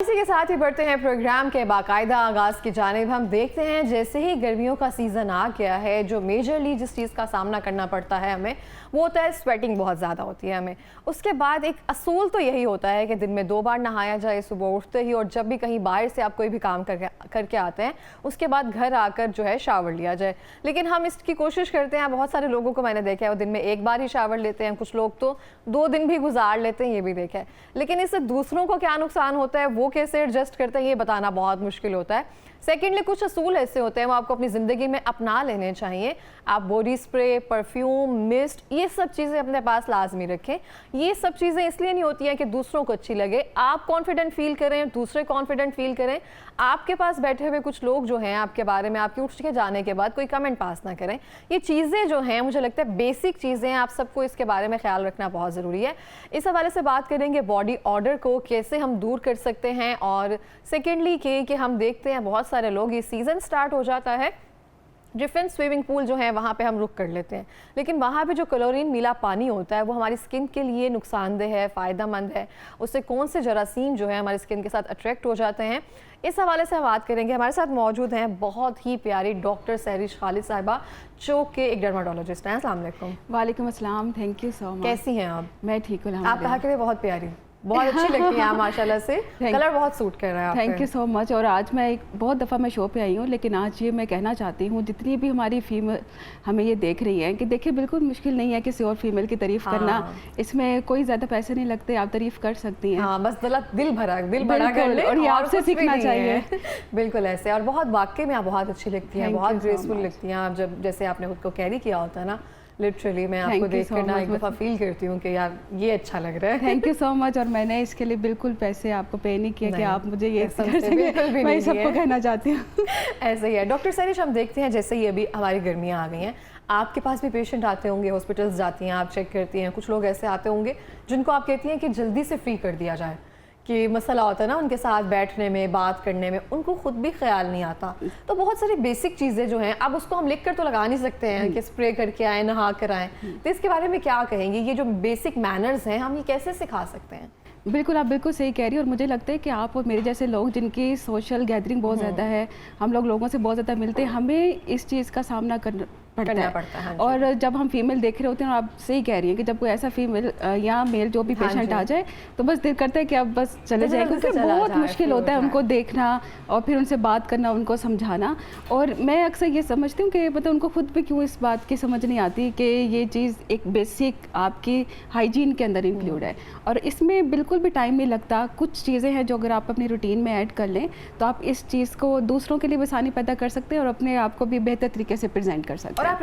इसी के साथ ही बढ़ते हैं प्रोग्राम के बाकायदा आगाज़ की जानिब। हम देखते हैं जैसे ही गर्मियों का सीज़न आ गया है, जो मेजरली जिस चीज़ का सामना करना पड़ता है हमें, वो होता है स्वेटिंग बहुत ज़्यादा होती है हमें। उसके बाद एक असूल तो यही होता है कि दिन में 2 बार नहाया जाए, सुबह उठते ही, और जब भी कहीं बाहर से आप कोई भी काम करके आते हैं उसके बाद घर आकर जो है शावर लिया जाए। लेकिन हम इसकी कोशिश करते हैं, बहुत सारे लोगों को मैंने देखा है वो दिन में 1 बार ही शावर लेते हैं, कुछ लोग तो 2 दिन भी गुजार लेते हैं, ये भी देखा है। लेकिन इससे दूसरों को क्या नुकसान होता है, वो कैसे एडजस्ट करते हैं, ये बताना बहुत मुश्किल होता है। सेकेंडली, कुछ असूल ऐसे होते हैं वो आपको अपनी ज़िंदगी में अपना लेने चाहिए। आप बॉडी स्प्रे, परफ्यूम, मिस्ट, ये सब चीज़ें अपने पास लाजमी रखें। ये सब चीज़ें इसलिए नहीं होती हैं कि दूसरों को अच्छी लगे, आप कॉन्फिडेंट फील करें, दूसरे कॉन्फिडेंट फील करें। आपके पास बैठे हुए कुछ लोग जो हैं आपके बारे में आपके उठ के जाने के बाद कोई कमेंट पास ना करें। ये चीज़ें जो हैं मुझे लगता है बेसिक चीज़ें हैं, आप सबको इसके बारे में ख्याल रखना बहुत ज़रूरी है। इस हवाले से बात करेंगे बॉडी ऑर्डर को कैसे हम दूर कर सकते हैं, और सेकेंडली कि हम देखते हैं बहुत सारे लोग, ये सीज़न स्टार्ट हो जाता है, डिफरेंट स्विमिंग पूल जो है वहाँ पे हम रुक कर लेते हैं, लेकिन वहाँ पे जो क्लोरीन मिला पानी होता है वो हमारी स्किन के लिए नुकसानदेह है, फ़ायदेमंद है। उससे कौन से जरासीम जो है हमारी स्किन के साथ अट्रैक्ट हो जाते हैं, इस हवाले से हम बात करेंगे। हमारे साथ मौजूद हैं बहुत ही प्यारी डॉक्टर सहरिश खालिद साहिबा, जो के एक डर्माटोलॉजिस्ट हैं। अस्सलाम वालेकुम। वालेकुम अस्सलाम, थैंक यू सो मच। कैसी हैं आप? मैं ठीक हूँ। आप कहा के लिए बहुत प्यारी, बहुत अच्छी लगती हैं आप माशाल्लाह से, कलर बहुत सूट कर रहा है आपको। Thank you so much. और आज मैं बहुत दफ़ा मैं शो पे आई हूँ, लेकिन आज ये मैं कहना चाहती हूँ जितनी भी हमारी फीमेल हमें ये देख रही हैं कि देखिए बिल्कुल मुश्किल नहीं है किसी और फीमेल की तारीफ़ करना, इसमें कोई ज़्यादा पैसे नहीं लगते, आप तारीफ़ कर सकती हैं। हाँ, बस दिल बड़ा कर ले, और ये आपसे सीखना चाहिए। बिल्कुल ऐसे, और बहुत वाकई में आप बहुत अच्छी लगती हैं, बहुत ग्रेसफुल लगती हैं आप, जब जैसे आपने खुद को कैरी किया होता है ना, लिटरली मैं आपको देख कर ना एक दफ़ा फील करती हूँ कि यार ये अच्छा लग रहा है। Thank you so much. और मैंने इसके लिए बिल्कुल पैसे आपको पे नहीं किया कि आप मुझे ये मैं सबको कहना चाहती हूँ। ऐसे ही है। डॉक्टर सहरिश, हम देखते हैं जैसे ही अभी हमारी गर्मियाँ आ गई हैं, आपके पास भी पेशेंट आते होंगे, हॉस्पिटल्स जाती हैं, आप चेक करती हैं, कुछ लोग ऐसे आते होंगे जिनको आप कहती हैं कि जल्दी से फ्री कर दिया जाए, कि मसला होता है ना उनके साथ बैठने में, बात करने में, उनको खुद भी ख्याल नहीं आता। तो बहुत सारी बेसिक चीज़ें जो हैं, अब उसको हम लिख कर तो लगा नहीं सकते हैं कि स्प्रे करके आए, नहा कर आएँ। तो इसके बारे में क्या कहेंगे, ये जो बेसिक मैनर्स हैं हम ये कैसे सिखा सकते हैं? बिल्कुल, आप बिल्कुल सही कह रही हैं। और मुझे लगता है कि आप और मेरे जैसे लोग जिनकी सोशल गैदरिंग बहुत ज़्यादा है, हम लोगों से बहुत ज़्यादा मिलते हैं, हमें इस चीज़ का सामना करना पड़ता है। और जब हम फीमेल देख रहे होते हैं, और आप सही कह रही हैं कि जब कोई ऐसा फीमेल या मेल जो भी पेशेंट आ जाए तो बस दिल करता है कि अब बस चले जाए, क्योंकि बहुत मुश्किल होता है उनको देखना और फिर उनसे बात करना, उनको समझाना। और मैं अक्सर ये समझती हूँ कि मतलब उनको खुद भी क्यों इस बात की समझ नहीं आती कि ये चीज़ एक बेसिक आपकी हाइजीन के अंदर इंक्लूड है, और इसमें बिल्कुल भी टाइम नहीं लगता। कुछ चीज़ें हैं जो अगर आप अपनी रूटीन में ऐड कर लें तो आप इस चीज़ को दूसरों के लिए आसानी पैदा कर सकते हैं और अपने आप को भी बेहतर तरीके से प्रेजेंट कर सकते हैं। आप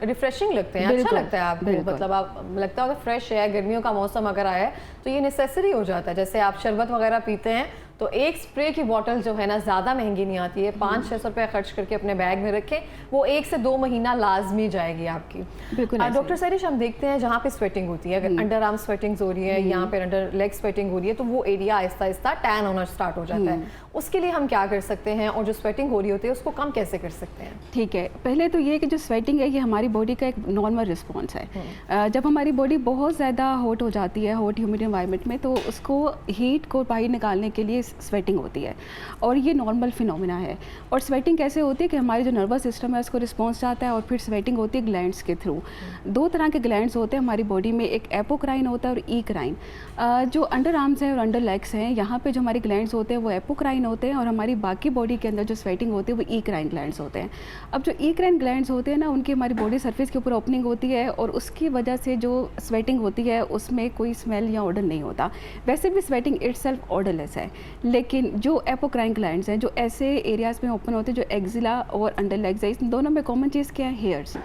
रिफ्रेशिंग लगते हैं, अच्छा लगता है आपको, मतलब आप लगता है फ्रेश है। गर्मियों का मौसम अगर आया है तो ये नेसेसरी हो जाता है। जैसे आप शरबत वगैरह पीते हैं तो एक स्प्रे की बोतल जो है ना ज़्यादा महंगी नहीं आती है, 500-600 रुपये खर्च करके अपने बैग में रखें, वो 1 से 2 महीना लाजमी जाएगी आपकी। बिल्कुल। डॉक्टर सहरिश, हम देखते हैं जहाँ पे स्वेटिंग होती है, अगर अंडर आर्म स्वेटिंग हो रही है, यहाँ पे अंडर लेग स्वेटिंग हो रही है, तो वो एरिया आहिस्ता आहिस्ता टैन होना स्टार्ट हो जाता है। उसके लिए हम क्या कर सकते हैं, और जो स्वेटिंग हो रही होती है उसको कम कैसे कर सकते हैं? ठीक है, पहले तो ये कि जो स्वेटिंग है ये हमारी बॉडी का एक नॉर्मल रिस्पॉन्स है। जब हमारी बॉडी बहुत ज़्यादा हॉट हो जाती है, हॉट ह्यूमिड एनवायरनमेंट में, तो उसको हीट को बाहर निकालने के लिए स्वेटिंग होती है, और ये नॉर्मल फिनोमिना है। और स्वेटिंग कैसे होती है कि हमारी जो नर्वस सिस्टम है उसको रिस्पॉन्स आता है, और फिर स्वेटिंग होती है ग्लैंड्स के थ्रू। 2 तरह के ग्लैंड्स होते हैं हमारी बॉडी में, एक एपोक्राइन होता है और ईक्राइन। जो अंडर आर्म्स हैं और अंडर लेग्स हैं, यहाँ पे जो हमारे ग्लैंड्स होते हैं वो एपोक्राइन होते हैं, और हमारी बाकी बॉडी के अंदर जो स्वेटिंग होती है वो ईक्राइन ग्लैंड्स होते हैं। अब जो ईक्राइन ग्लैंड्स होते हैं ना, उनकी हमारी बॉडी सरफेस के ऊपर ओपनिंग होती है, और उसकी वजह से जो स्वेटिंग होती है उसमें कोई स्मेल या ऑडर नहीं होता। वैसे भी स्वेटिंग इटसेल्फ ऑडरलेस है, लेकिन जो एपोक्राइन ग्लैंड्स हैं जो ऐसे एरियाज़ में ओपन होते हैं, जो एक्जिला और अंडर लेग्स है, इन दोनों में कॉमन चीज़ क्या है? हेयर्स।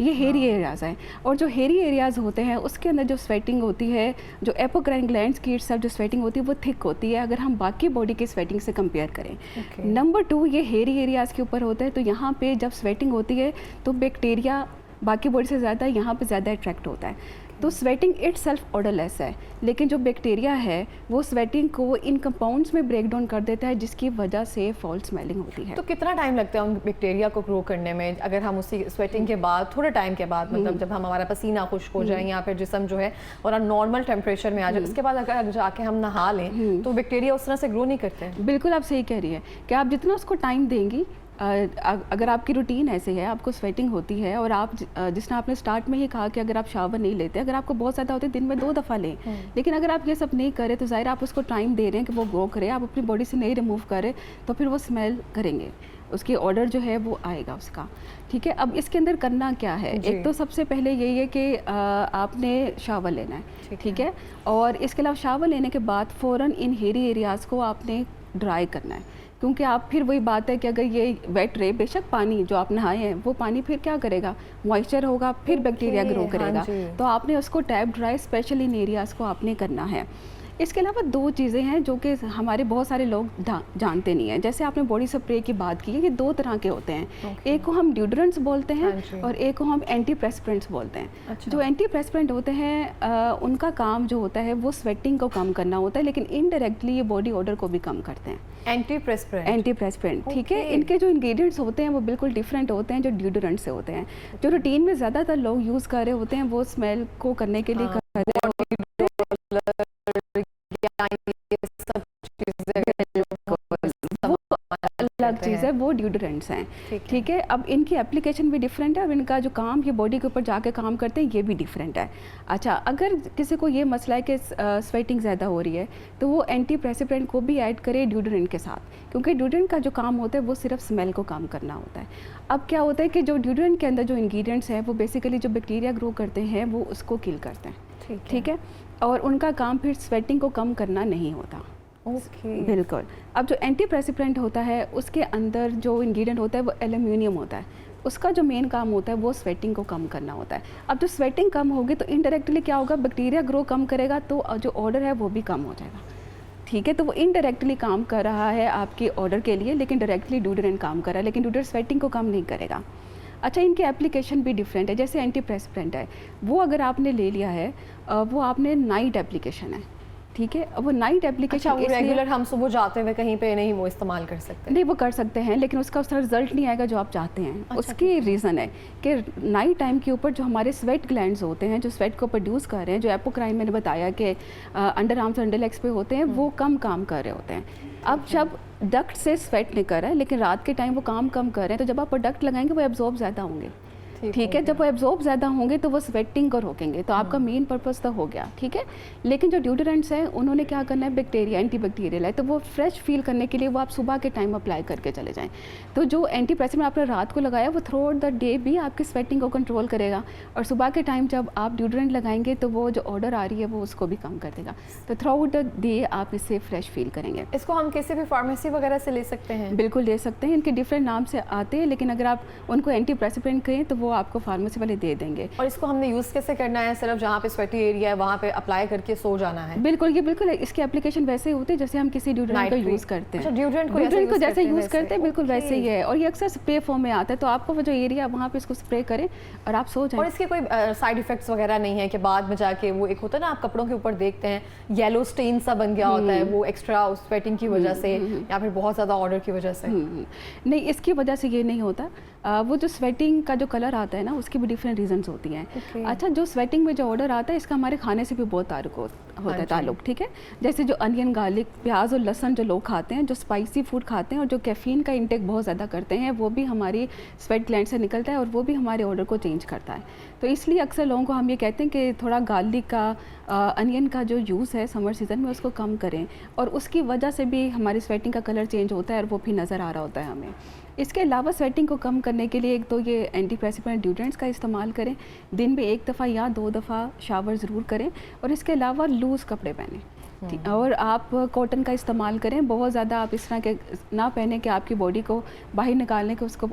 ये हेयरी एरियाज़ हैं, और जो हेयरी एरियाज़ होते हैं उसके अंदर जो स्वेटिंग होती है, जो एपोक्राइन ग्लैंड्स की इटसेल्फ जो स्वेटिंग होती है वो थिक होती है अगर हम बाकी बॉडी की स्वेटिंग से कंपेयर करें। नंबर 2, ये हेयरी एरियाज़ के ऊपर होता है, तो यहाँ पे जब स्वेटिंग होती है तो बैक्टीरिया बाकी बॉडी से ज़्यादा यहाँ पे ज़्यादा अट्रैक्ट होता है। तो स्वेटिंग इट सेल्फ ऑर्डरलेस है, लेकिन जो बैक्टीरिया है वो स्वेटिंग को इन कंपाउंड्स में ब्रेक डाउन कर देता है, जिसकी वजह से फॉल स्मेलिंग होती है। तो कितना टाइम लगता है उन बैक्टीरिया को ग्रो करने में? अगर हम उसी स्वेटिंग के बाद थोड़े टाइम के बाद, मतलब जब हमारा पसीना खुश्क हो जाए या फिर जिस्म जो है और नॉर्मल टेम्परेचर में आ जाए, उसके बाद अगर जाके हम नहा लें तो बैक्टीरिया उस तरह से ग्रो नहीं करते? बिल्कुल आप सही कह रही है कि आप जितना उसको टाइम देंगी, अगर आपकी रूटीन ऐसे है, आपको स्वेटिंग होती है और आप जिस तरह आपने स्टार्ट में ही कहा कि अगर आप शावर नहीं लेते, अगर आपको बहुत ज़्यादा होते दिन में 2 दफ़ा लें, लेकिन अगर आप ये सब नहीं करें तो ज़ाहिर आप उसको टाइम दे रहे हैं कि वो ग्रो करे, आप अपनी बॉडी से नहीं रिमूव करें तो फिर वो स्मेल करेंगे, उसकी ऑर्डर जो है वो आएगा उसका। ठीक है, अब इसके अंदर करना क्या है? एक तो सबसे पहले यही है कि आपने शावर लेना है, ठीक है, और इसके अलावा शावर लेने के बाद फ़ौरन इन हेयरी एरियाज़ को आपने ड्राई करना है, क्योंकि आप फिर वही बात है कि अगर ये वेट रहे, बेशक पानी जो आप नहाए हैं वो पानी फिर क्या करेगा, मॉइस्चर होगा, फिर बैक्टीरिया ग्रो करेगा। तो आपने उसको tap dry special in areas को आपने करना है। इसके अलावा 2 चीज़ें हैं जो कि हमारे बहुत सारे लोग जानते नहीं हैं। जैसे आपने बॉडी स्प्रे की बात की है, ये 2 तरह के होते हैं, एक को हम ड्यूडरेंट्स बोलते हैं और एक को हम एंटी प्रेस्पिरेंट्स बोलते हैं। जो एंटी प्रेस्पिरेंट होते हैं उनका काम जो होता है वो स्वेटिंग को कम करना होता है, लेकिन इनडायरेक्टली ये बॉडी ऑडर को भी कम करते हैं। एंटी प्रेस्पिरेंट, ठीक है, इनके जो इंग्रेडिएंट्स होते हैं वो बिल्कुल डिफरेंट होते हैं जो ड्यूडरेंट से होते हैं। जो रूटीन में ज़्यादातर लोग यूज़ कर रहे होते हैं वो स्मेल को करने के लिए कर रहे हैं, अलग चीज़ है, वो ड्यूडरेंट्स हैं। ठीक है, अब इनकी एप्लीकेशन भी डिफरेंट है, अब इनका जो काम ये बॉडी के ऊपर जाके काम करते हैं ये भी डिफरेंट है। अच्छा, अगर किसी को ये मसला है कि स्वेटिंग ज़्यादा हो रही है तो वो एंटी प्रेसिपिरेंट को भी ऐड करे ड्यूडरेंट के साथ, क्योंकि ड्यूडरेंट का जो काम होता है वो सिर्फ स्मेल को काम करना होता है। अब क्या होता है कि जो ड्यूडरेंट के अंदर जो इंग्रेडिएंट्स हैं वो बेसिकली जो बैक्टीरिया ग्रो करते हैं वो उसको किल करते हैं। ठीक है, और उनका काम फिर स्वेटिंग को कम करना नहीं होता। बिल्कुल। अब जो एंटी प्रेसिपिरेंट होता है उसके अंदर जो इंग्रेडिएंट होता है वो एल्यूमिनियम होता है, उसका जो मेन काम होता है वो स्वेटिंग को कम करना होता है। अब जो स्वेटिंग कम होगी तो इनडायरेक्टली क्या होगा, बैक्टीरिया ग्रो कम करेगा तो जो ऑर्डर है वो भी कम हो जाएगा। ठीक है, तो वो इनडायरेक्टली काम कर रहा है आपके ऑर्डर के लिए, लेकिन डायरेक्टली ड्यूडरेंट काम कर रहा है, लेकिन ड्यूडरेंट स्वेटिंग को कम नहीं करेगा। अच्छा, इनकी एप्लीकेशन भी डिफरेंट है। जैसे एंटी प्रेसिपिरेंट है वो अगर आपने ले लिया है वो आपने नाइट एप्लीकेशन है, ठीक है, वो नाइट एप्लीकेशन। अच्छा, वो रेगुलर हम सुबह जाते हुए कहीं पे नहीं वो इस्तेमाल कर सकते? नहीं, वो कर सकते हैं, लेकिन उसका उस तरह रिजल्ट नहीं आएगा जो आप चाहते हैं। अच्छा, उसकी रीज़न है कि नाइट टाइम के ऊपर जो हमारे स्वेट ग्लैंड्स होते हैं जो स्वेट को प्रोड्यूस कर रहे हैं, जो एपोक्राइन मैंने बताया कि अंडर आर्म्स अंडर लेग्स पे होते हैं, वो कम काम कर रहे होते हैं। अब जब डक्ट से स्वेट निकल रहा है लेकिन रात के टाइम वो काम कम कर रहे हैं, तो जब आप प्रोडक्ट लगाएंगे वो एब्जॉर्ब ज़्यादा होंगे। ठीक है, जब वो एब्जॉर्ब ज़्यादा होंगे तो वो स्वेटिंग को रोकेंगे, तो आपका मेन पर्पस तो हो गया। ठीक है, लेकिन जो ड्यूडरेंट्स हैं उन्होंने क्या करना है, बैक्टीरिया एंटी बैक्टीरियल है, तो वो फ्रेश फील करने के लिए वो आप सुबह के टाइम अप्लाई करके चले जाएं। तो जो एंटी प्रेसिपिरेंट आपने रात को लगाया वो थ्रू आउट द डे भी आपकी स्वेटिंग को कंट्रोल करेगा, और सुबह के टाइम जब आप ड्यूडरेंट लगाएंगे तो वो जो ऑर्डर आ रही है वो उसको भी कम कर देगा। तो थ्रू आउट द डे आप इससे फ्रेश फील करेंगे। इसको हम किसी भी फार्मेसी वगैरह से ले सकते हैं? बिल्कुल ले सकते हैं, इनके डिफरेंट नाम से आते हैं, लेकिन अगर आप उनको एंटी प्रेसिपिरेंट कहें तो वो आपको फार्मेसी वाले दे देंगे। और इसको हमने यूज़ कैसे करना है? सिर्फ जहाँ पे स्वेटी एरिया है वहाँ पे अप्लाई करके सो जाना है? बिल्कुल, ये बिल्कुल इसकी एप्लीकेशन वैसे ही होती है जैसे हम किसी ड्यूडरेंट को यूज़ करते हैं। अच्छा, ड्यूडरेंट को जैसे यूज़ करते हैं बिल्कुल वैसे ही है, और ये अक्सर स्प्रे फॉर्म में आता है, तो आपको वो जो एरिया वहाँ पे इसको स्प्रे करें और आप सो जाएं। और इसके कोई साइड इफेक्ट्स वगैरह नहीं है कि बाद में जाके वो एक होता है ना, आप कपड़ों के ऊपर देखते हैं येलो स्टेन सा बन गया होता है, वो एक्स्ट्रा स्वेटिंग की वजह से या फिर बहुत ज़्यादा ऑर्डर की वजह से? नहीं, इसकी वजह से ये नहीं होता। वो जो स्वेटिंग का जो कलर आता है ना उसकी भी डिफरेंट रीजंस होती हैं। अच्छा, जो स्वेटिंग में जो ऑर्डर आता है इसका हमारे खाने से भी बहुत ताल्लुक होता है ताल्लुक। ठीक है, जैसे जो अनियन, गार्लिक, प्याज और लहसुन जो लोग खाते हैं, जो स्पाइसी फूड खाते हैं और जो कैफीन का इंटेक बहुत ज़्यादा करते हैं, वो भी हमारी स्वेट ग्लैंड से निकलता है और वो भी हमारे ऑर्डर को चेंज करता है। तो इसलिए अक्सर लोगों को हम ये कहते हैं कि थोड़ा गार्लिक का, अनियन का जो यूज़ है समर सीज़न में उसको कम करें, और उसकी वजह से भी हमारी स्वेटिंग का कलर चेंज होता है और वो भी नज़र आ रहा होता है हमें। इसके अलावा स्वेटिंग को कम करने के लिए एक तो ये एंटी प्रेसिपिरेंट ड्यूडरेंट्स का इस्तेमाल करें, दिन में 1 दफ़ा या 2 दफ़ा शावर ज़रूर करें, और इसके अलावा लूज़ कपड़े पहनें। और आप कॉटन का इस्तेमाल करें, बहुत ज़्यादा आप इस तरह के ना पहने कि आपकी बॉडी को बाहर निकालने के उसको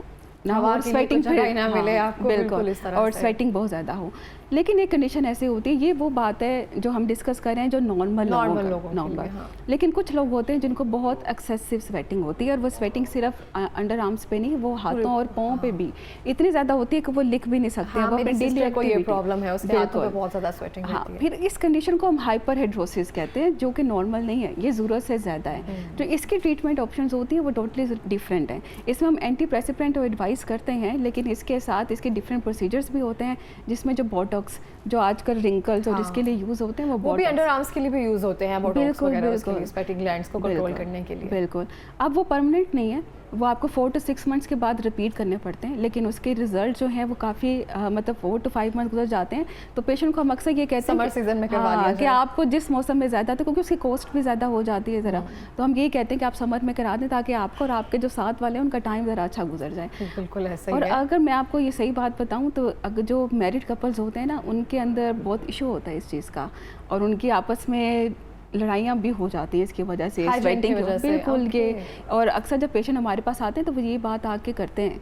ना हो, स्वेटिंग ना मिले आपको, बिल्कुल, और स्वेटिंग बहुत ज़्यादा हो। लेकिन एक कंडीशन ऐसी होती है, ये वो बात है जो हम डिस्कस कर रहे हैं जो नॉर्मल लोगों नॉर्मल, हाँ। लेकिन कुछ लोग होते हैं जिनको बहुत एक्सेसिव स्वेटिंग होती है, और वो स्वेटिंग सिर्फ अंडर आर्म्स पे नहीं, वो हाथों और पाँव पे भी इतनी ज़्यादा होती है कि वो लिख भी नहीं सकते। हाँ, वो अपनी डेली को ये प्रॉब्लम है, उसके हाथों पे बिल्कुल। बहुत ज़्यादा स्वेटिंग हाँ, होती है। फिर इस कंडीशन को हम हाइपरहाइड्रोसिस कहते हैं, जो कि नॉर्मल नहीं है, ये ज़रूरत से ज़्यादा है। जो इसकी ट्रीटमेंट ऑप्शंस होती हैं वो टोटली डिफरेंट हैं। इसमें हम एंटीप्रेसिपिटेंट एडवाइस करते हैं, लेकिन इसके साथ इसके डिफरेंट प्रोसीजर्स भी होते हैं, जिसमें जो बोटॉक्स जो आजकल रिंकल्स और जिसके लिए यूज़ होते हैं वो भी अंडर आर्म्स के लिए भी यूज़ होते हैं, बोटॉक्स वगैरह, बिल्कुल, उसके स्वेटिंग ग्लैंड्स को कंट्रोल करने के लिए। बिल्कुल। अब वो परमानेंट नहीं है, वो आपको 4 to 6 मंथ्स के बाद रिपीट करने पड़ते हैं, लेकिन उसके रिजल्ट जो हैं वो काफ़ी मतलब 4 to 5 मंथ गुजर जाते हैं। तो पेशेंट को हम अक्सर ये कहते हैं समर सीजन में करवा लिया कि आपको जिस मौसम में ज़्यादा था, क्योंकि उसकी कॉस्ट भी ज़्यादा हो जाती है ज़रा, तो हम यही कहते हैं कि आप समर में करा दें ताकि आपको और आपके जो साथ वाले हैं उनका टाइम ज़रा अच्छा गुजर जाए। बिल्कुल ऐसा ही और है। अगर मैं आपको ये सही बात बताऊं तो अगर जो मैरिड कपल्स होते हैं ना, उनके अंदर बहुत इशू होता है इस चीज़ का, और उनकी आपस में लड़ाइयाँ भी हो जाती है इसकी वजह से, स्वेटिंग की वजह से। बिल्कुल ये, और अक्सर जब पेशेंट हमारे पास आते हैं तो वो ये बात आके करते हैं,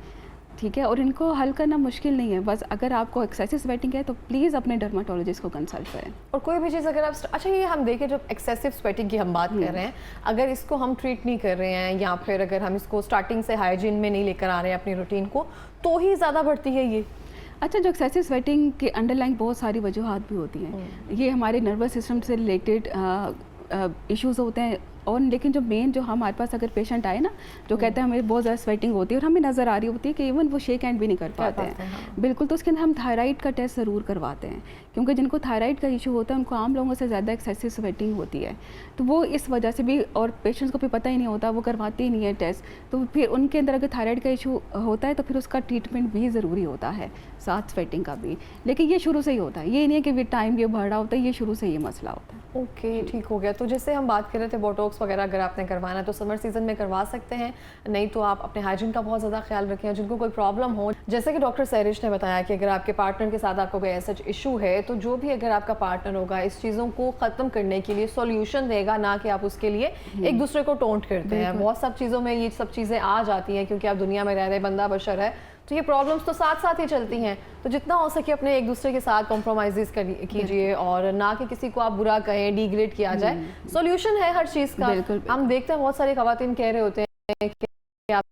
ठीक है, और इनको हल करना मुश्किल नहीं है। बस अगर आपको एक्सेसिव स्वेटिंग है तो प्लीज़ अपने डर्माटोलॉजिस्ट को कंसल्ट करें। और कोई भी चीज़ अगर आप अच्छा, ये हम देखें जब एक्सेसिव स्वेटिंग की हम बात कर रहे हैं, अगर इसको हम ट्रीट नहीं कर रहे हैं या फिर अगर हम इसको स्टार्टिंग से हाइजीन में नहीं लेकर आ रहे हैं अपनी रूटीन को, तो ही ज़्यादा बढ़ती है ये। अच्छा, जो एक्सेसिव स्वेटिंग के अंडरलाइन बहुत सारी वजूहात भी होती हैं। ये हमारे नर्वस सिस्टम से रिलेटेड इश्यूज़ होते हैं, और लेकिन जो मेन जो हमारे पास अगर पेशेंट आए ना, जो कहते हैं हमें बहुत ज़्यादा स्वेटिंग होती है और हमें नज़र आ रही होती है कि इवन वो शेक हैंड भी नहीं कर पाते हैं। हाँ। बिल्कुल, तो उसके अंदर हम थायराइड का टेस्ट ज़रूर करवाते हैं, क्योंकि जिनको थायराइड का इशू होता है उनको आम लोगों से ज़्यादा एक्सेसिव स्वेटिंग होती है, तो वो इस वजह से भी, और पेशेंट्स को भी पता ही नहीं होता, वो करवाते ही नहीं है टेस्ट, तो फिर उनके अंदर अगर थायराइड का इशू होता है तो फिर उसका ट्रीटमेंट भी ज़रूरी होता है, साथ स्वेटिंग का भी। लेकिन ये शुरू से ही होता है, ये नहीं है कि टाइम ये बढ़ रहा होता है, ये शुरू से ये मसला होता है। ओके, ठीक हो गया। तो जैसे हम बात कर रहे थे बोटॉक्स वगैरह अगर आपने करवाना है तो समर सीजन में करवा सकते हैं, नहीं तो आप अपने हाइजीन का बहुत ज़्यादा ख्याल रखें। जिनको कोई प्रॉब्लम हो, जैसे कि डॉक्टर सैरिश ने बताया कि अगर आपके पार्टनर के साथ आपको कोई ऐसा इशू है, तो जो भी अगर आपका पार्टनर होगा इस चीज़ों को ख़त्म करने के लिए सॉल्यूशन देगा, ना कि आप उसके लिए एक दूसरे को टोंट करते हैं। बहुत सब चीज़ों में ये सब चीज़ें आ जाती हैं, क्योंकि आप दुनिया में रह रहे, बंदा बशर है, तो ये प्रॉब्लम्स तो साथ साथ ही चलती हैं। तो जितना हो सके अपने एक दूसरे के साथ कॉम्प्रोमाइज़ कीजिए, और ना कि किसी को आप बुरा कहें, डिग्रेड किया जाए। सॉल्यूशन है हर चीज़ का। हम देखते हैं बहुत सारी ख़वातीन कह रहे होते हैं कि आप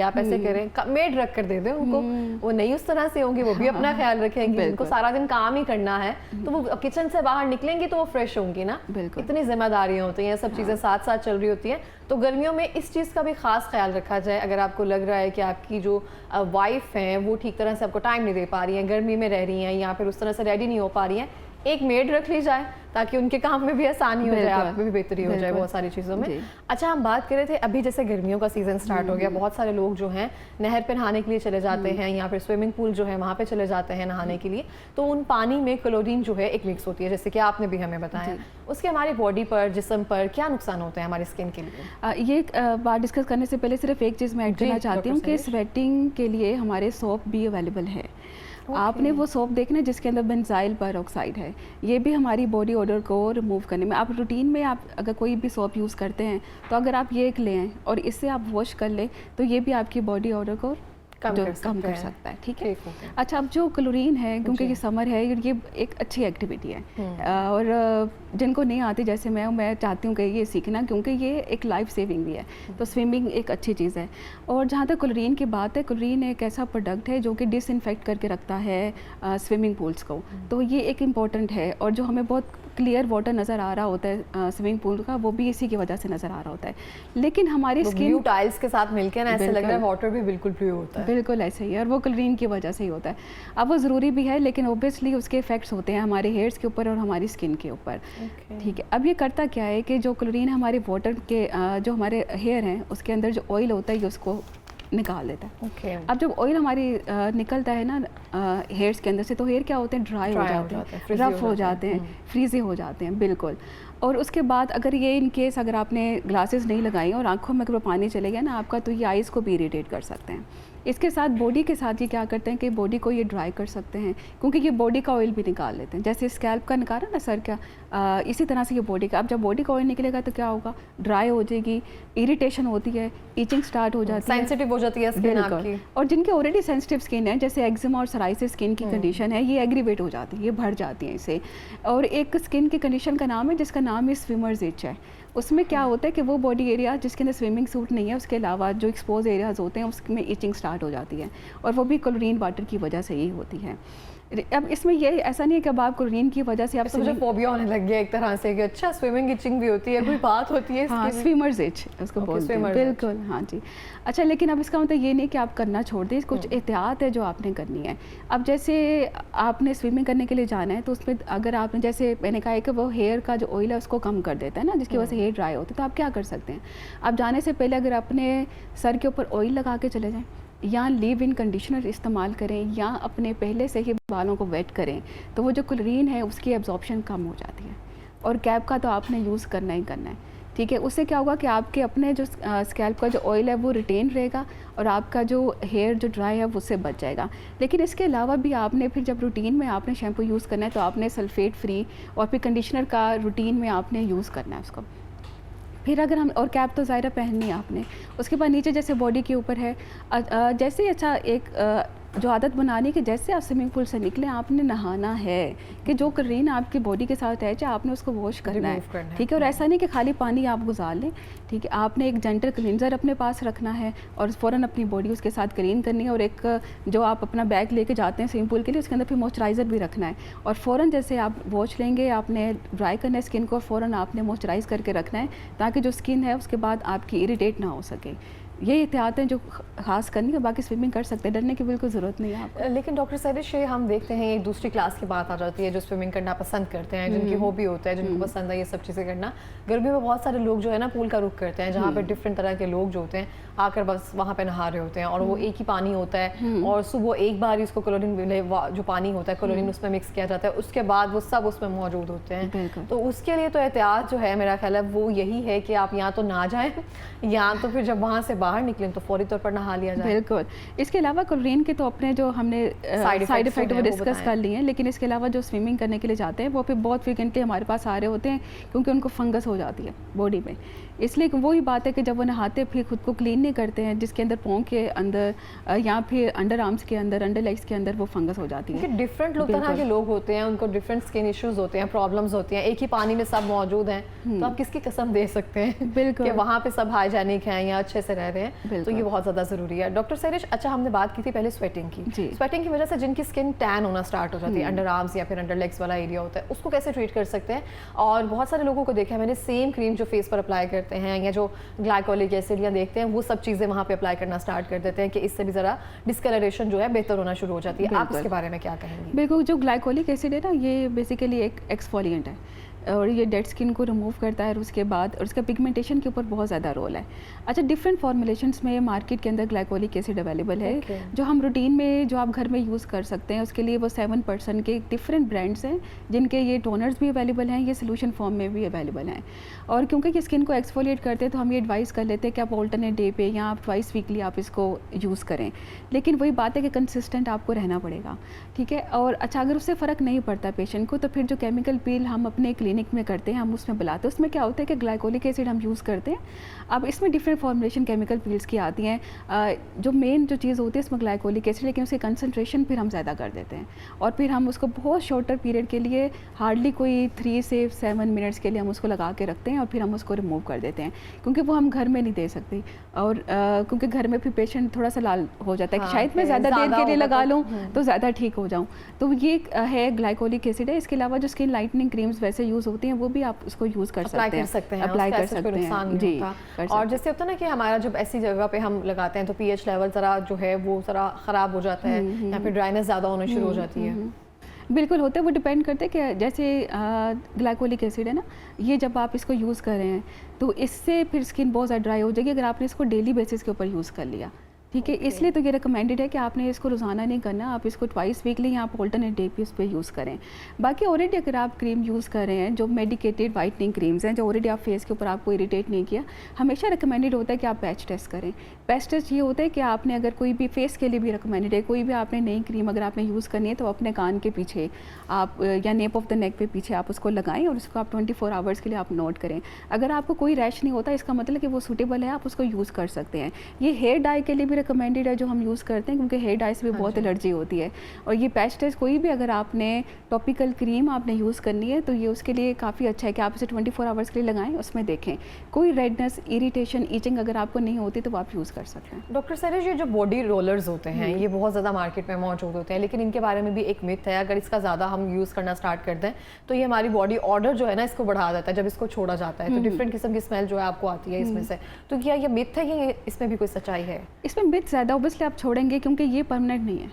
आप ऐसे करें, मेड रख कर दे दें उनको, वो नहीं उस तरह से होंगी, वो भी अपना ख्याल रखेंगी। उनको सारा दिन काम ही करना है, तो वो किचन से बाहर निकलेंगी तो वो फ्रेश होंगी ना। इतनी जिम्मेदारियां होती हैं, सब चीज़ें साथ साथ चल रही होती हैं। तो गर्मियों में इस चीज़ का भी खास ख्याल रखा जाए। अगर आपको लग रहा है कि आपकी जो वाइफ हैं वो ठीक तरह से आपको टाइम नहीं दे पा रही हैं, गर्मी में रह रही हैं, या फिर उस तरह से रेडी नहीं हो पा रही हैं, एक मेड रख ली जाए ताकि उनके काम में भी आसानी हो जाए, आप में भी बेहतरी हो जाए बहुत सारी चीज़ों में। अच्छा, हम बात कर रहे थे अभी जैसे गर्मियों का सीज़न स्टार्ट हो गया, बहुत सारे लोग जो हैं नहर पे नहाने के लिए चले जाते हैं, या फिर स्विमिंग पूल जो है वहाँ पे चले जाते हैं नहाने के लिए, तो उन पानी में क्लोरीन जो है एक मिक्स होती है, जैसे कि आपने भी हमें बताया। उसके हमारी बॉडी पर, जिस्म पर क्या नुकसान होते हैं हमारी स्किन के लिए? ये बात डिस्कस करने से पहले सिर्फ एक चीज़ मैं ऐड करना चाहती हूँ कि स्वेटिंग के लिए हमारे सोप भी अवेलेबल है। आपने वो सोप देखना है जिसके अंदर बेंजाइल पेरोक्साइड है, ये भी हमारी बॉडी ओडर को रिमूव करने में, आप रूटीन में आप अगर कोई भी सोप यूज़ करते हैं तो अगर आप ये एक लें और इससे आप वॉश कर लें तो ये भी आपकी बॉडी ओडर को कम कर सकता है। ठीक है। अच्छा, अब जो क्लोरीन है, क्योंकि ये समर है, ये एक अच्छी एक्टिविटी है, और जिनको नहीं आती जैसे मैं चाहती हूँ कि ये सीखना, क्योंकि ये एक लाइफ सेविंग भी है। तो स्विमिंग एक अच्छी चीज़ है। और जहाँ तक क्लोरीन की बात है, क्लोरीन एक ऐसा प्रोडक्ट है जो कि डिसइंफेक्ट करके रखता है स्विमिंग पूल्स को, तो ये एक इम्पॉर्टेंट है। और जो हमें बहुत क्लियर वाटर नज़र आ रहा होता है स्विमिंग पूल का, वो भी इसी की वजह से नज़र आ रहा होता है। लेकिन हमारी स्किन टाइल्स के साथ मिलकर ना ऐसे लग रहा है वाटर भी बिल्कुल ब्लू होता है। बिल्कुल ऐसे ही है, और वो क्लोरीन की वजह से ही होता है। अब वो ज़रूरी भी है, लेकिन ओबियसली उसके इफेक्ट्स होते हैं हमारे हेयर्स के ऊपर और हमारी स्किन के ऊपर। ठीक है। अब ये करता क्या है कि जो क्लोरीन हमारे वाटर के जो हमारे हेयर हैं उसके अंदर जो ऑयल होता है ये उसको निकाल देता है। अब जब ऑयल हमारी निकलता है ना हेयर्स के अंदर से, तो हेयर क्या होते हैं, ड्राई हो जाते हैं, रफ हो जाते हैं, फ्रीजी हो जाते हैं। बिल्कुल। और उसके बाद अगर ये इन केस अगर आपने ग्लासेस नहीं लगाई और आंखों में अगर पानी चले गया ना आपका, तो ये आइज़ को भी इरिटेट कर सकते हैं। इसके साथ बॉडी के साथ ये क्या करते हैं कि बॉडी को ये ड्राई कर सकते हैं, क्योंकि ये बॉडी का ऑयल भी निकाल लेते हैं। जैसे स्कैल्प का निकाला ना सर का, इसी तरह से ये बॉडी का, अब जब बॉडी का ऑयल निकलेगा तो क्या होगा, ड्राई हो जाएगी, इरिटेशन होती है, इचिंग स्टार्ट हो जाती है, सेंसिटिव हो जाती है स्किन आपकी। और जिनके ऑलरेडी सेंसिटिव स्किन है, जैसे एक्जिमा और सराइसिस स्किन की कंडीशन है, ये एग्रीवेट हो जाती है, ये बढ़ जाती है इससे। और एक स्किन की कंडीशन का नाम है जिसका नाम है स्विमर्स इच है। उसमें क्या होता है कि वो बॉडी एरिया जिसके अंदर स्विमिंग सूट नहीं है, उसके अलावा जो एक्सपोज एरियाज होते हैं उसमें इचिंग स्टार्ट हो जाती है, और वो भी क्लोरीन वाटर की वजह से ही होती है। अब इसमें ये ऐसा नहीं है कि अब आप क्लोरीन की वजह से आप मुझे फोबिया होने लग गया एक तरह से कि अच्छा स्विमिंग इचिंग भी होती है, कोई बात होती है। हाँ, स्विमर्स इच उसको बोलते हैं, बिल्कुल, हाँ जी। अच्छा, लेकिन अब इसका मतलब ये नहीं कि आप करना छोड़ दें, कुछ एहतियात है जो आपने करनी है। अब जैसे आपने स्विमिंग करने के लिए जाना है तो उसमें अगर आपने, जैसे मैंने कहा है कि वो हेयर का जो ऑयल है उसको कम कर देता है ना, जिसकी वजह से हेयर ड्राई होता है, तो आप क्या कर सकते हैं, आप जाने से पहले अगर अपने सर के ऊपर ऑयल लगा के चले जाएँ, या लीव इन कंडीशनर इस्तेमाल करें, या अपने पहले से ही बालों को वेट करें, तो वो जो क्लोरीन है उसकी एब्जॉर्प्शन कम हो जाती है। और कैप का तो आपने यूज़ करना ही करना है, ठीक है। उससे क्या होगा कि आपके अपने जो स्कैल्प का जो ऑयल है वो रिटेन रहेगा, और आपका जो हेयर जो ड्राई है उससे बच जाएगा। लेकिन इसके अलावा भी आपने फिर जब रूटीन में आपने शैम्पू यूज़ करना है तो आपने सल्फेट फ्री और फिर कंडीशनर का रूटीन में आपने यूज़ करना है उसको। फिर अगर हम, और कैप तो ज़ाहिर पहननी है आपने, उसके बाद नीचे जैसे बॉडी के ऊपर है, जैसे अच्छा एक जो आदत बनानी कि जैसे आप स्विमिंग पूल से निकले आपने नहाना है, कि जो क्लोरीन आपकी बॉडी के साथ है चाहे आपने उसको वॉश करना है, ठीक है। और ऐसा नहीं कि खाली पानी आप गुजार लें, ठीक है, आपने एक जेंटल क्लींजर अपने पास रखना है और फ़ौरन अपनी बॉडी उसके साथ क्लीन करनी है। और एक जो आप अपना बैग लेके जाते हैं स्विमिंग पूल के लिए, उसके अंदर फिर मॉइस्चराइज़र भी रखना है, और फ़ौरन जैसे आप वॉश लेंगे आपने ड्राई करना है स्किन को, फ़ौरन आपने मॉइस्चराइज़ करके रखना है, ताकि जो स्किन है उसके बाद आपकी इरिटेट ना हो सके। ये एहतियात हैं जो खास करनी है, बाकी स्विमिंग कर सकते हैं, डरने की बिल्कुल ज़रूरत नहीं है आपको। लेकिन डॉक्टर सरिश, हम देखते हैं एक दूसरी क्लास की बात आ जाती है जो स्विमिंग करना पसंद करते हैं, जिनकी हॉबी होता है, जिनको पसंद है ये सब चीज़ें करना। गर्मियों में बहुत सारे लोग जो है ना पूल का रुख करते हैं, जहाँ पे डिफरेंट तरह के लोग जो होते हैं आकर बस वहाँ पे नहा रहे होते हैं, और वो एक ही पानी होता है, और सुबह एक बार ही उसको क्लोरीन जो पानी होता है क्लोरीन उसमें मिक्स किया जाता है, उसके बाद वो सब उसमें मौजूद होते हैं। तो उसके लिए तो एहतियात जो है मेरा ख्याल है वो यही है कि आप या तो ना जाएं, या तो फिर जब वहाँ से बाहर निकलें तो फौरी तौर पर नहा लिया जाए। बिल्कुल। इसके अलावा क्लोरीन के तो अपने जो हमने साइड इफेक्ट वो डिस्कस कर लिए हैं, लेकिन इसके अलावा जो स्विमिंग करने के लिए जाते हैं वो फिर बहुत फ्रिक्वेंटली हमारे पास आ रहे होते हैं, क्योंकि उनको फंगस हो जाती है बॉडी में। इसलिए वही बात है कि जब वो नहाते फिर खुद को क्लीन नहीं करते हैं, जिसके अंदर पाँव के अंदर या फिर अंडर आर्म्स के अंदर, अंडर लेग्स के अंदर वो फंगस हो जाती है। डिफरेंट तरह के लोग होते हैं, उनको डिफरेंट स्किन इश्यूज होते हैं, प्रॉब्लम्स होती हैं, एक ही पानी में सब मौजूद हैं, तो आप किसकी कसम दे सकते हैं बिल्कुल कि वहाँ पे सब हाइजेनिक हैं या अच्छे से रह रहे हैं। तो ये बहुत ज़्यादा ज़रूरी है। डॉक्टर सरिश, अच्छा हमने बात की थी पहले स्वेटिंग की। स्वेटिंग की वजह से जिनकी स्किन टैन होना स्टार्ट हो जाती है, अंडर आर्म्स या फिर अंडर लेग्स वाला एरिया होता है, उसको कैसे ट्रीट कर सकते हैं? और बहुत सारे लोगों को देखा है मैंने, सेम क्रीम जो फेस पर अप्लाई करते हैं या जो ग्लाइकोलिक एसिड या देखते हैं, वो सब चीज़ें वहाँ पे अप्लाई करना स्टार्ट कर देते हैं कि इससे भी ज़रा डिस्कलरेशन जो है बेहतर होना शुरू हो जाती है। आप इसके बारे में क्या कहेंगे? बिल्कुल, जो ग्लाइकोलिक एसिड है ना, ये बेसिकली एक एक्सफोलिएंट है, और ये डेड स्किन को रिमूव करता है, और उसके बाद और उसका पिगमेंटेशन के ऊपर बहुत ज़्यादा रोल है। अच्छा, डिफरेंट फॉर्मुलेशंस में मार्केट के अंदर ग्लाइकोलिक एसिड अवेलेबल है, जो हम रूटीन में जो आप घर में यूज़ कर सकते हैं, उसके लिए वो 7% के डिफरेंट ब्रांड्स हैं, जिनके ये टोनर्स भी अवेलेबल हैं, ये सोल्यूशन फॉर्म में भी अवेलेबल हैं। और क्योंकि ये स्किन को एक्सफोलिएट करते हैं तो हम ये एडवाइस कर लेते हैं कि आप ऑल्टरनेट डे पे या आप ट्वाइस वीकली आप इसको यूज़ करें। लेकिन वही बात है कि कंसिस्टेंट आपको रहना पड़ेगा, ठीक है। और अच्छा, अगर उससे फ़र्क नहीं पड़ता पेशेंट को, तो फिर जो केमिकल पील हम अपने क्लिनिक में करते हैं, हम उसमें बुलाते हैं, उसमें क्या होता है कि ग्लाइकोलिक एसिड हम यूज़ करते हैं। अब इसमें डिफरेंट फॉर्मुलेशन केमिकल पील्स की आती हैं, जो मेन जो चीज़ होती है इसमें ग्लाइकोलिक एसिड, लेकिन उसकी कंसनट्रेशन फिर हम ज़्यादा कर देते हैं, और फिर हम उसको बहुत शॉर्टर पीरियड के लिए, हार्डली कोई 3 से 7 मिनट्स के लिए हम उसको लगा के रखते हैं, और फिर हम उसको रिमूव कर देते हैं, क्योंकि वो हम घर में नहीं दे सकते। और क्योंकि घर में फिर पेशेंट थोड़ा सा लाल हो जाता है कि शायद मैं ज़्यादा देर के लिए लगा लूँ तो ज़्यादा ठीक हो जाऊँ, तो ये है ग्लाइकोलिक एसिड है। इसके अलावा जो स्किन लाइटनिंग क्रीम्स वैसे यूज़ होती हैं, वो भी आप उसको यूज़ कर सकते हैं, अप्लाई कर सकते हैं जी। और जैसे होता है ना कि हमारा जब ऐसी जगह पे हम लगाते हैं तो पीएच लेवल ज़रा जो है वो ज़रा ख़राब हो जाता है, या फिर ड्राइनेस ज़्यादा होना शुरू हो जाती है। बिल्कुल होता है, वो डिपेंड करते हैं कि जैसे ग्लाइकोलिक एसिड है ना, ये जब आप इसको यूज़ कर रहे हैं तो इससे फिर स्किन बहुत ज़्यादा ड्राई हो जाएगी अगर आपने इसको डेली बेसिस के ऊपर यूज़ कर लिया, ठीक है, इसलिए तो ये रिकमेंडेड है कि आपने इसको रोज़ाना नहीं करना, आप इसको ट्वाइस वीकली या आप ऑल्टरनेट डे पे इस पर यूज़ करें। बाकी ऑलरेडी अगर आप क्रीम यूज़ कर रहे हैं जो मेडिकेटेड वाइटनिंग क्रीम्स हैं, जो ऑलरेडी आप फेस के ऊपर आपको इरिटेट नहीं किया, हमेशा रिकमेंडेड होता है कि आप पैच टेस्ट करें। पैच टेस्ट ये होता है कि आपने अगर कोई भी फेस के लिए भी रिकमेंडेड है, कोई भी आपने नई क्रीम अगर आपने यूज़ करनी है तो अपने कान के पीछे आप या नेप ऑफ द नेक पे पीछे आप उसको लगाएं और उसको आप 24 आवर्स के लिए आप नोट करें। अगर आपको कोई रैश नहीं होता इसका मतलब कि वो सूटेबल है, आप उसको यूज़ कर सकते हैं। ये हेयर डाई के लिए भी रिकमेंडेड है जो हम यूज़ करते हैं, क्योंकि हेयर डाई से भी बहुत एलर्जी होती है। और ये पैच टेस्ट कोई भी अगर आपने टॉपिकल क्रीम आपने यूज़ करनी है तो ये उसके लिए काफ़ी अच्छा है कि आप इसे 24 आवर्स के लिए लगाएं, उसमें देखें कोई रेडनेस, इरिटेशन, ईचिंग अगर आपको नहीं होती तो आप यूज़ कर सकते हैं। डॉक्टर सैरिश, ये जो बॉडी रोलर्स होते हैं ये बहुत ज़्यादा मार्केट में मौजूद होते हैं, लेकिन इनके बारे में भी एक मिथ है, अगर इसका ज़्यादा हम यूज़ करना स्टार्ट कर दें तो ये हमारी बॉडी ऑर्डर जो है ना इसको बढ़ा देता है। जब इसको छोड़ा जाता है तो डिफरेंट किस्म की स्मेल जो है आपको आती है इसमें से। तो क्या ये मिथ है कि इसमें भी कोई सच्चाई है? इसमें मिथ ज़्यादा ऑब्वियसली आप छोड़ेंगे क्योंकि ये परमानेंट नहीं है,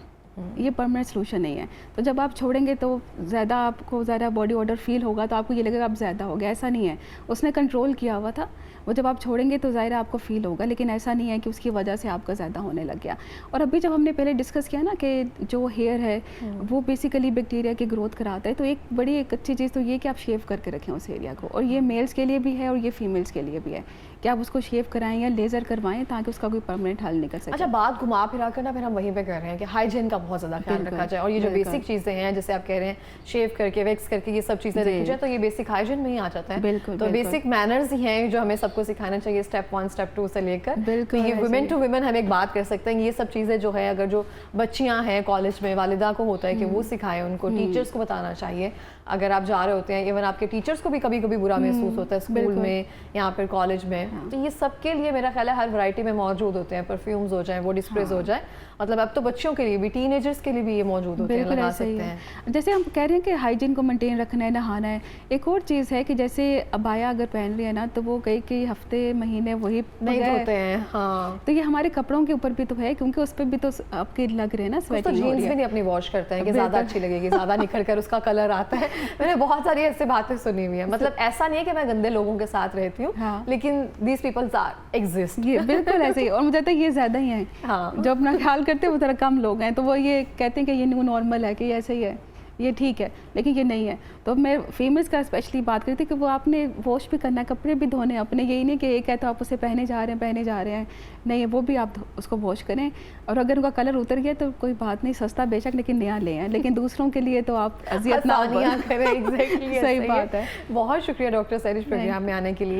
ये परमानेंट सोल्यूशन नहीं है। तो जब आप छोड़ेंगे तो ज़्यादा आपको ज़्यादा बॉडी ऑर्डर फील होगा, तो आपको ये लगेगा आप ज़्यादा हो गया। ऐसा नहीं है, उसने कंट्रोल किया हुआ था, वो जब आप छोड़ेंगे तो ज़ाहिर आपको फील होगा, लेकिन ऐसा नहीं है कि उसकी वजह से आपका ज़्यादा होने लग गया। और अभी जब हमने पहले डिस्कस किया ना कि जो हेयर है वो बेसिकली बैक्टीरिया की ग्रोथ कराता है, तो एक अच्छी चीज़ तो ये कि आप शेव करके रखें उस एरिया को। और ये मेल्स के लिए भी है और ये फीमेल्स के लिए भी है कि आप उसको शेव कराएं या लेज़र करवाएं ताकि उसका कोई परमानेंट हल नहीं कर सके। अच्छा, बात घुमा फिरा कर ना फिर हम वहीं पे कर रहे हैं कि हाइजीन का बहुत ज़्यादा ख्याल रखा जाए, और ये जो बेसिक चीज़ें हैं जैसे आप कह रहे हैं शेव करके, वैक्स करके, ये सब चीज़ें रखी जाए, तो ये बेसिक हाइजीन में ही आ जाता है। बिल्कुल, तो बेसिक मैनर्स ही हैं जो हमें सबको सिखाना चाहिए, स्टेप 1 स्टेप 2 से लेकर। तो ये वुमेन टू वुमेन हम एक बात कर सकते हैं, ये सब चीज़ें जो है अगर जो बच्चियाँ हैं कॉलेज में, वालिदा को होता है कि वो सिखाएं उनको, टीचर्स को बताना चाहिए। अगर आप जा रहे होते हैं, इवन आपके टीचर्स को भी कभी कभी बुरा महसूस होता है स्कूल में, यहाँ पर कॉलेज में, तो ये सब के लिए मेरा ख्याल है हर वैरायटी में मौजूद होते हैं। परफ्यूम्स हो जाए, बॉडी स्प्रेज हो जाए, मतलब अब तो बच्चों के लिए भी, टीनेजर्स के लिए भी ये मौजूद होते हैं, लगा सकते हैं। जैसे हम कह रहे हैं कि हाइजीन को मेंटेन रखना है, नहाना है। एक और चीज़ है कि जैसे अबाया अगर पहन रही है ना तो वो कई हफ्ते महीने वही नहीं धोते हैं। हाँ, तो ये हमारे कपड़ों के ऊपर भी तो है, क्योंकि उस पर भी तो आपके लग रहे हैं ना स्वेटिंग हो रही है। जीन्स भी नहीं अपनी वॉश करते हैं कि ज़्यादा अच्छी लगेगी, ज़्यादा निखर कर उसका कलर आता है। मैंने बहुत सारी ऐसी बातें सुनी हुई है। मतलब ऐसा नहीं है कि मैं गंदे लोगों के साथ रहती हूँ, लेकिन दीज पीपल्स आर एग्जिस्ट। ये बिल्कुल ऐसे ही, और मुझे लगता है ये ज़्यादा ही है। हाँ, जो अपना ख्याल करते हैं वो थोड़ा कम लोग हैं, तो वो ये कहते हैं कि ये न्यू नॉर्मल है, कि ऐसे ही है, ये ठीक है, लेकिन ये नहीं है। तो मैं फीमेल्स का स्पेशली बात करती कि वो आपने वॉश भी करना है, कपड़े भी धोने अपने, यही नहीं कि एक है तो आप उसे पहने जा रहे हैं, नहीं, वो भी आप उसको वॉश करें। और अगर उनका कलर उतर गया तो कोई बात नहीं, सस्ता बेशक लेकिन नया ले आए, लेकिन दूसरों के लिए तो आप अजियत ना करें। एग्जैक्टली, सही बात है। बहुत शुक्रिया डॉक्टर सैरिश प्रोग्राम में आने के लिए।